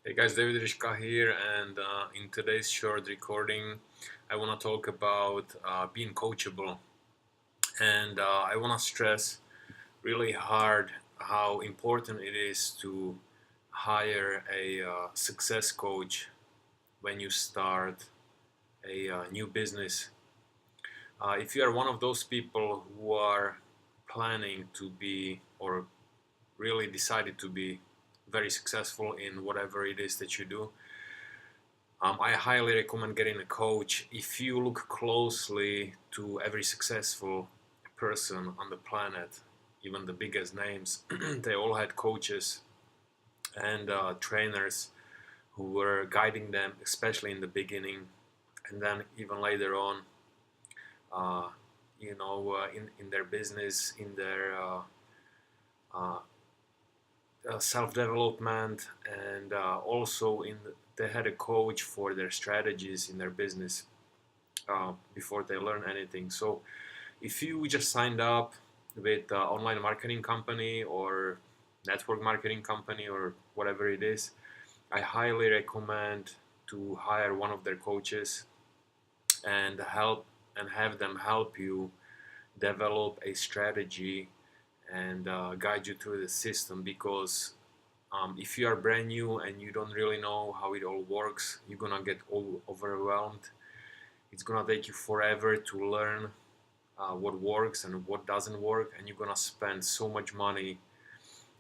Hey guys, David Rishka here, and in today's short recording, I want to talk about being coachable. And I want to stress really hard how important it is to hire a success coach when you start a new business. If you are one of those people who are planning to be or really decided to be very successful in whatever it is that you do, I highly recommend getting a coach. If you look closely to every successful person on the planet, even the biggest names, they all had coaches and trainers who were guiding them, especially in the beginning, and then even later on, uh, in their business, in their uh, self-development, and also they had a coach for their strategies in their business before they learn anything. So if you just signed up with online marketing company or network marketing company or whatever it is, I highly recommend to hire one of their coaches and have them help you develop a strategy and guide you through the system, because if you are brand new and you don't really know how it all works, you're gonna get all overwhelmed. It's gonna take you forever to learn what works and what doesn't work, and you're gonna spend so much money,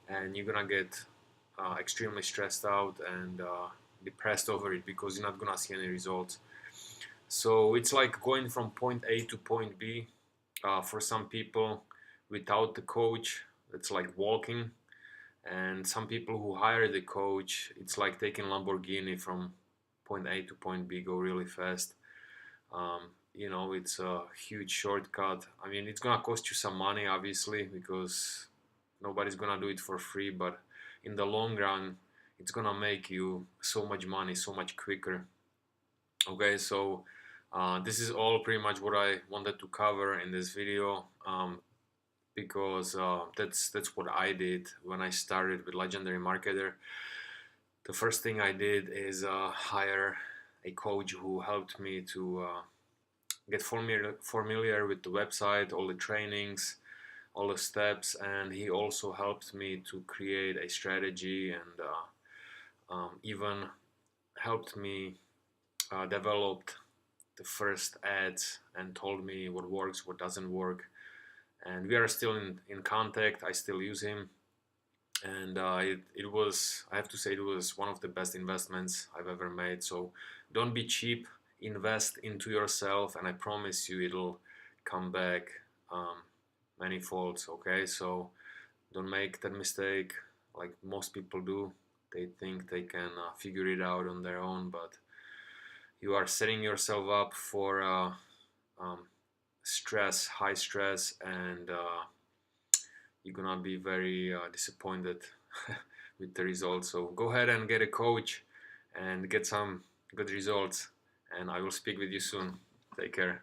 and you're gonna get extremely stressed out and depressed over it because you're not gonna see any results. So it's like going from point A to point B. For some people, without the coach, it's like walking. And some people who hire the coach, it's like taking Lamborghini from point A to point B, go really fast. It's a huge shortcut. I mean, it's gonna cost you some money, obviously, because nobody's gonna do it for free, but in the long run, it's gonna make you so much money so much quicker. Okay, so this is all pretty much what I wanted to cover in this video. Because that's what I did when I started with Legendary Marketer. The first thing I did is hire a coach who helped me to get familiar with the website, all the trainings, all the steps, and he also helped me to create a strategy and even helped me develop the first ads and told me what works, what doesn't work. And we are still in contact. I still use him, and it was, I have to say, it was one of the best investments I've ever made. So don't be cheap, invest into yourself, and I promise you it'll come back many folds. Okay, so don't make that mistake like most people do. They think they can figure it out on their own, but you are setting yourself up for stress, high stress, and you're gonna be very disappointed with the results. So go ahead and get a coach and get some good results, and I will speak with you soon. Take care.